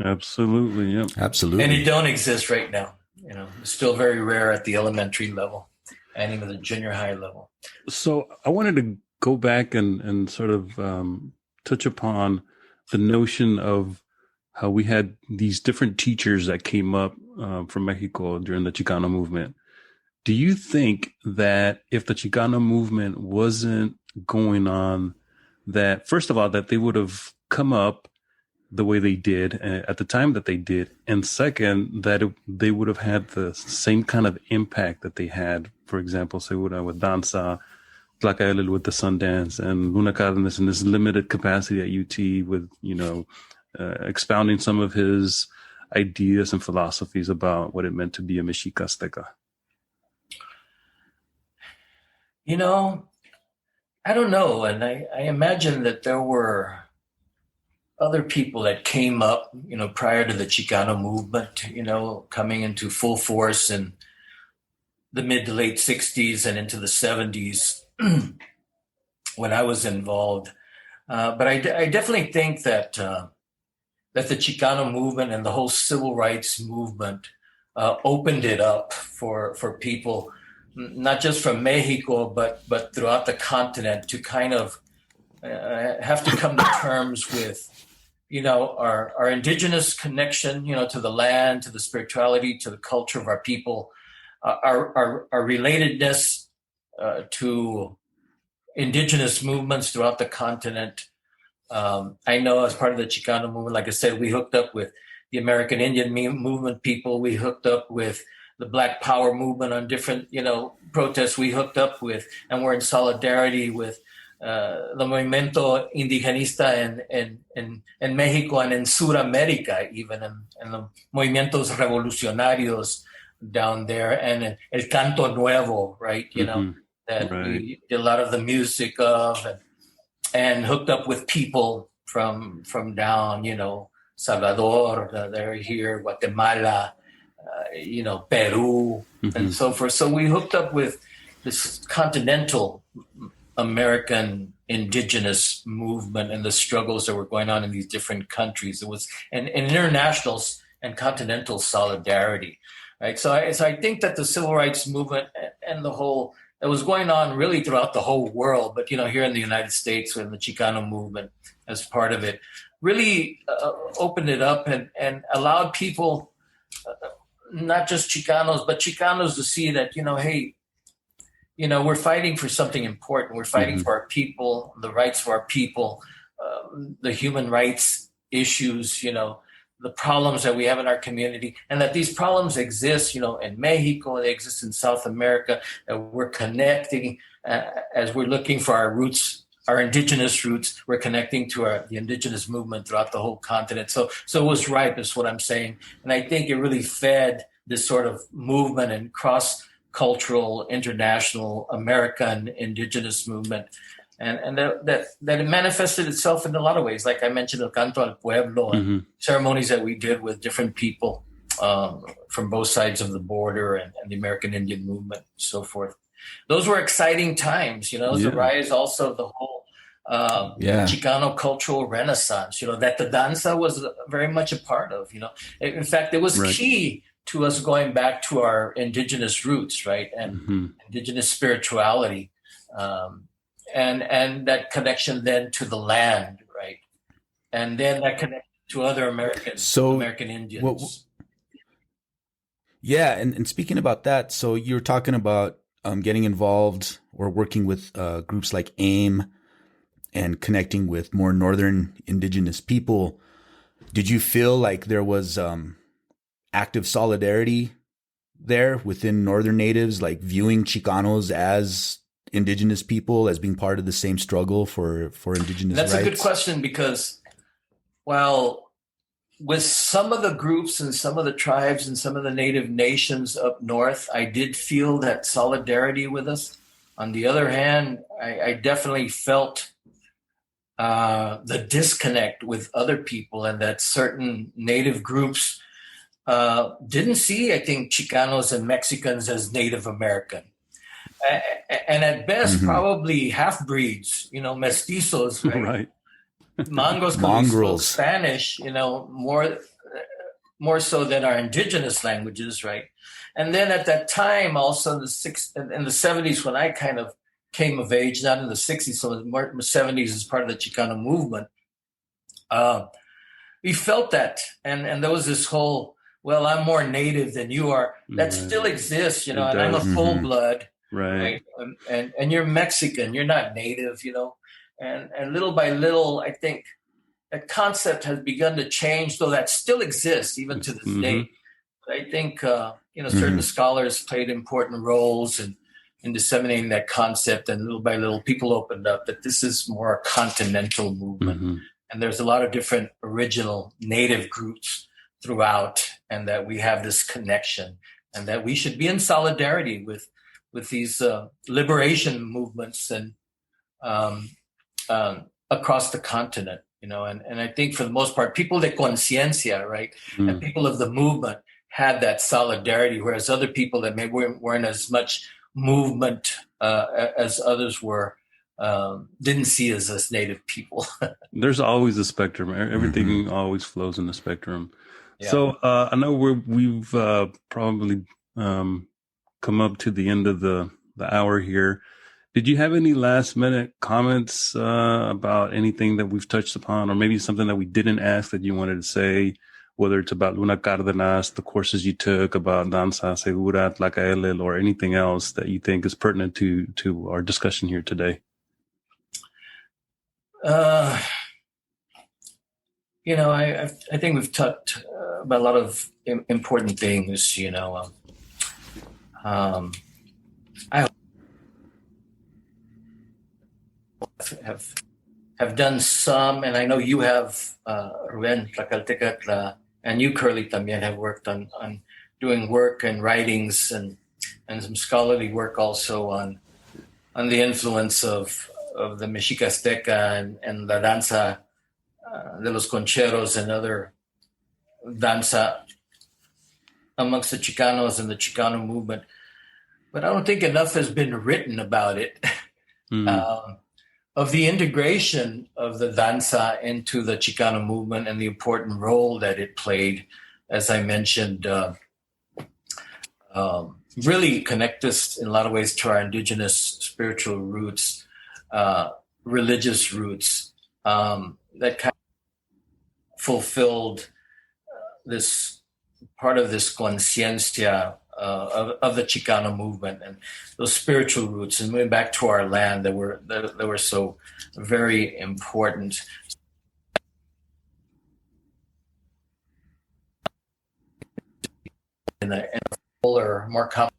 Absolutely, yeah. Absolutely. And it don't exist right now. It's still very rare at the elementary level and even the junior high level. So I wanted to go back and sort of touch upon the notion of how we had these different teachers that came up from Mexico during the Chicano movement. Do you think that if the Chicano movement wasn't going on, that first of all, that they would have come up the way they did at the time that they did, and second, that they would have had the same kind of impact that they had, for example, say with Danza, Tlacaele with the Sundance, and Luna Cardenas in this limited capacity at UT with, expounding some of his ideas and philosophies about what it meant to be a Mexica-Azteca? I don't know. And I imagine that there were other people that came up, prior to the Chicano movement, coming into full force in the mid to late 60s and into the 70s when I was involved. But I definitely think that the Chicano movement and the whole civil rights movement opened it up for people, not just from Mexico, but throughout the continent, to kind of have to come to terms with, our indigenous connection, to the land, to the spirituality, to the culture of our people, our relatedness to indigenous movements throughout the continent. I know as part of the Chicano movement, like I said, we hooked up with the American Indian movement people. We hooked up with the Black Power movement, on different, protests we hooked up with, and we're in solidarity with the movimiento indigenista in Mexico and in Sudamerica, even, and the movimientos revolucionarios down there, and El Canto Nuevo, right? That we did a lot of the music of, and hooked up with people from down, Salvador, they're here, Guatemala, Peru, and so forth. So we hooked up with this continental American indigenous movement and the struggles that were going on in these different countries. It was an international and continental solidarity, right? So I think that the civil rights movement and the whole that was going on really throughout the whole world, but here in the United States, and the Chicano movement as part of it, really opened it up and allowed people, not just Chicanos, but Chicanos, to see that, hey, we're fighting for something important. We're fighting for our people, the rights of our people, the human rights issues, the problems that we have in our community, and that these problems exist, in Mexico, they exist in South America, that we're connecting as we're looking for our roots, our indigenous roots. We're connecting to the indigenous movement throughout the whole continent. So it was ripe, is what I'm saying. And I think it really fed this sort of movement and cross-cultural, international, American indigenous movement. And that it manifested itself in a lot of ways. Like I mentioned, El Canto al Pueblo, and ceremonies that we did with different people from both sides of the border, and the American Indian movement, and so forth. Those were exciting times, It was the rise also of the whole Chicano cultural renaissance, that the danza was very much a part of, In fact, it was key to us going back to our indigenous roots, right? And indigenous spirituality. And that connection then to the land, right? And then that connection to other American Indians. And speaking about that, so you're talking about getting involved or working with groups like AIM and connecting with more northern indigenous people. Did you feel like there was active solidarity there within northern natives, like viewing Chicanos as indigenous people, as being part of the same struggle for indigenous rights? That's a good question, because with some of the groups and some of the tribes and some of the native nations up north, I did feel that solidarity with us. On the other hand, I definitely felt the disconnect with other people, and that certain native groups didn't see, I think, Chicanos and Mexicans as Native American. And at best, probably half-breeds, mestizos, right? Mongrels. Spanish, more so than our indigenous languages, right? And then at that time, also in the 70s, when I kind of came of age, not in the 60s, so in the 70s as part of the Chicano movement, we felt that. And there was this whole, well, I'm more native than you are. That still exists, and I'm a full-blood. Right. And you're Mexican, you're not native, and little by little, I think that concept has begun to change, though that still exists even to this day. But I think, certain scholars played important roles in disseminating that concept, and little by little people opened up that this is more a continental movement. And there's a lot of different original native groups throughout, and that we have this connection, and that we should be in solidarity with these liberation movements and across the continent, and I think for the most part, people de conciencia, right, and people of the movement had that solidarity, whereas other people that maybe weren't as much movement as others were, didn't see us as native people. There's always a spectrum. Everything always flows in the spectrum. Yeah. So I know we've probably come up to the end of the hour here. Did you have any last minute comments about anything that we've touched upon, or maybe something that we didn't ask that you wanted to say, whether it's about Luna Cardenas, the courses you took, about Danza Segura, Tlacaelel, or anything else that you think is pertinent to our discussion here today? I think we've talked about a lot of important things, I have done some, and I know you have, Ruben Tlacaltecatl, and you, Kurly, también have worked on doing work and writings and some scholarly work also on the influence of the Mexica-Azteca and the Danza de los Concheros and other danza amongst the Chicanos and the Chicano movement. But I don't think enough has been written about it, of the integration of the danza into the Chicano movement and the important role that it played, as I mentioned, really connect us in a lot of ways to our indigenous spiritual roots, religious roots, that kind of fulfilled this part of this conciencia of the Chicano movement and those spiritual roots, and moving back to our land that were so very important. In a fuller, more complex,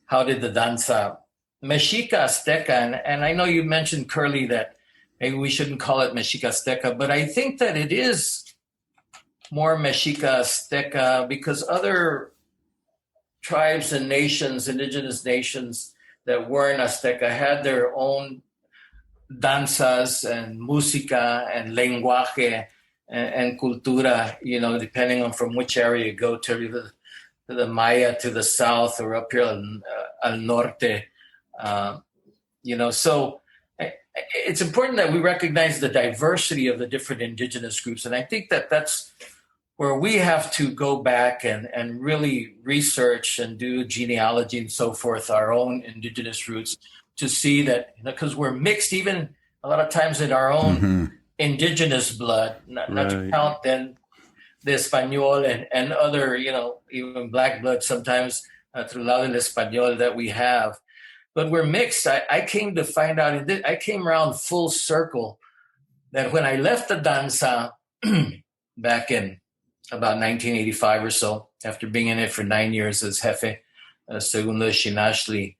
how did the danza Mexica-Azteca, and I know you mentioned, Kurly, that maybe we shouldn't call it Mexica-Azteca, but I think that it is more Mexica-Azteca because other tribes and nations, indigenous nations that weren't Azteca, had their own danzas and música and lenguaje and cultura, depending on from which area you go to the Maya to the south or up here al norte. So it's important that we recognize the diversity of the different indigenous groups. And I think that that's where we have to go back and really research and do genealogy and so forth, our own indigenous roots, to see that, because we're mixed even a lot of times in our own indigenous blood, not to count then the Espanol and other, even black blood sometimes through lado del Espanol that we have. But we're mixed. I came to find out, I came around full circle that when I left the danza back in about 1985 or so, after being in it for 9 years as jefe, segundo, Xinachtli,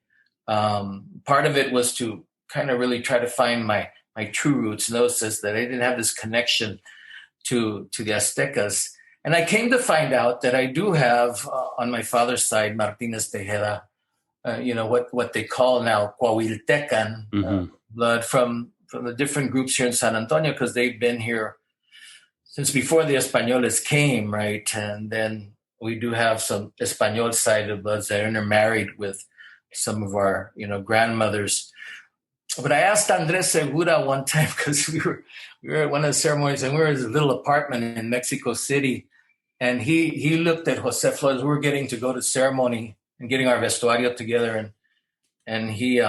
part of it was to kind of really try to find my true roots, notice that I didn't have this connection to the Aztecas. And I came to find out that I do have, on my father's side, Martinez Tejeda, what they call now Coahuiltecan blood from the different groups here in San Antonio, because they've been here since before the Españoles came, right? And then we do have some Español-sided bloods that are intermarried with some of our, grandmothers. But I asked Andres Segura one time, because we were at one of the ceremonies, and we were in his little apartment in Mexico City, and he looked at Jose Flores. We were getting to go to ceremony and getting our vestuario together, and he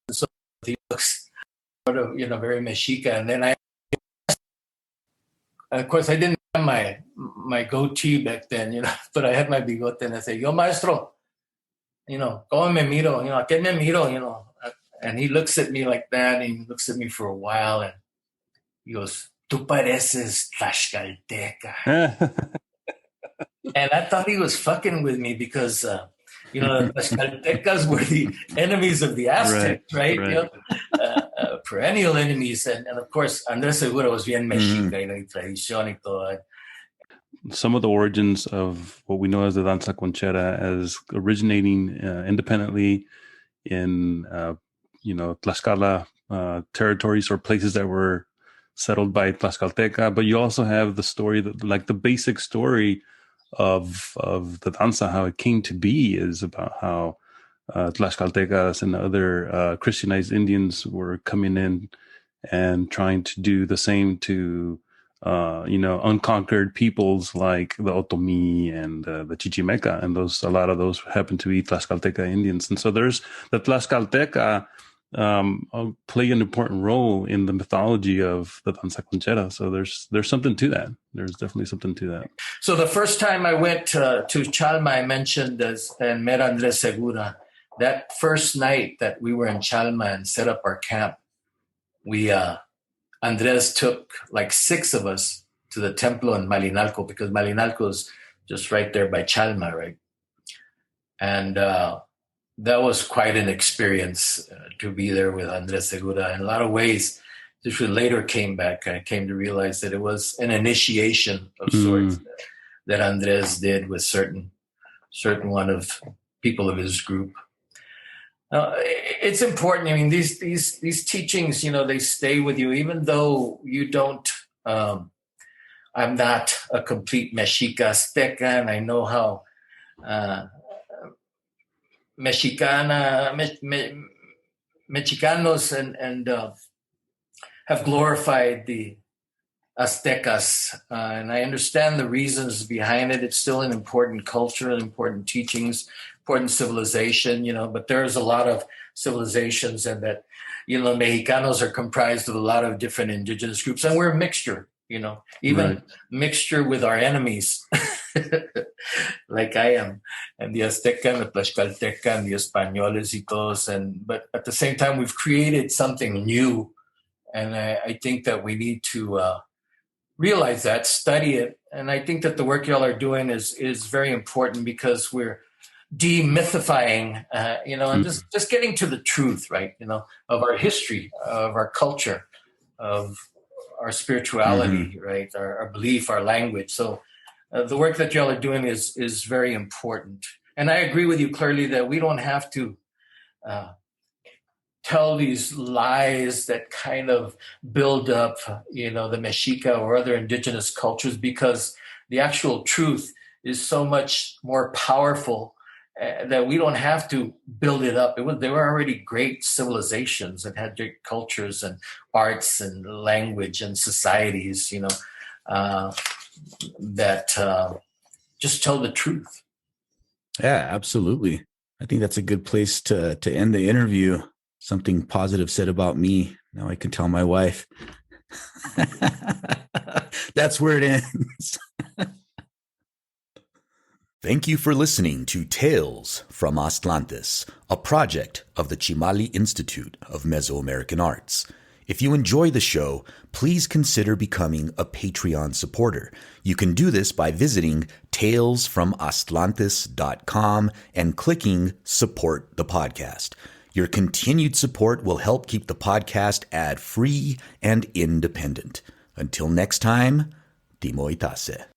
so he looks sort of very Mexica. And then of course I didn't have my goatee back then, but I had my bigote, and I say, "Yo, maestro, ¿cómo me miro? ¿A qué me miro?" And he looks at me like that, and he looks at me for a while, and he goes, "Tú pareces Tlaxcalteca." And I thought he was fucking with me because, the Tlaxcaltecas were the enemies of the Aztecs, right? Perennial enemies. And of course, Andres Segura was bien Mexica, y tradición y todo. Some of the origins of what we know as the danza conchera as originating independently in, Tlaxcala territories or places that were settled by Tlaxcalteca. But you also have the story, the basic story of the danza, how it came to be, is about how Tlaxcaltecas and other Christianized Indians were coming in and trying to do the same to unconquered peoples like the Otomi and the Chichimeca, and a lot of those happen to be Tlaxcalteca Indians. And so there's the Tlaxcalteca play an important role in the mythology of the danza conchera. So there's something to that. There's definitely something to that. So the first time I went to Chalma, I mentioned and met Andres Segura. that first night that we were in Chalma and set up our camp, we Andres took like 6 of us to the templo in Malinalco, because Malinalco is just right there by Chalma, right? And that was quite an experience to be there with Andres Segura. In a lot of ways, this later came back. I came to realize that it was an initiation of sorts that Andres did with certain one of people of his group. It's important. I mean, these teachings, they stay with you, even though you don't. I'm not a complete Mexica-Azteca, and I know how Mexicanos and have glorified the Aztecas, and I understand the reasons behind it. It's still an important culture, important teachings, important civilization, but there's a lot of civilizations, and that, Mexicanos are comprised of a lot of different indigenous groups, and we're a mixture, even mixture with our enemies, like I am, and the Azteca and the Tlaxcalteca and the Españoles y todos, but at the same time, we've created something new, and I think that we need to realize that, study it. And I think that the work y'all are doing is very important, because we're demythifying, and just getting to the truth, right? Of our history, of our culture, of our spirituality, right? Our belief, our language. So the work that y'all are doing is very important. And I agree with you clearly that we don't have to tell these lies that kind of build up, the Mexica or other indigenous cultures, because the actual truth is so much more powerful that we don't have to build it up. They were already great civilizations that had great cultures and arts and language and societies, that just tell the truth. Yeah, absolutely. I think that's a good place to end the interview. Something positive said about me. Now I can tell my wife. That's where it ends. Thank you for listening to Tales from Aztlantis, a project of the Chimali Institute of Mesoamerican Arts. If you enjoy the show, please consider becoming a Patreon supporter. You can do this by visiting talesfromaztlantis.com and clicking Support the Podcast. Your continued support will help keep the podcast ad-free and independent. Until next time, Timo Itase.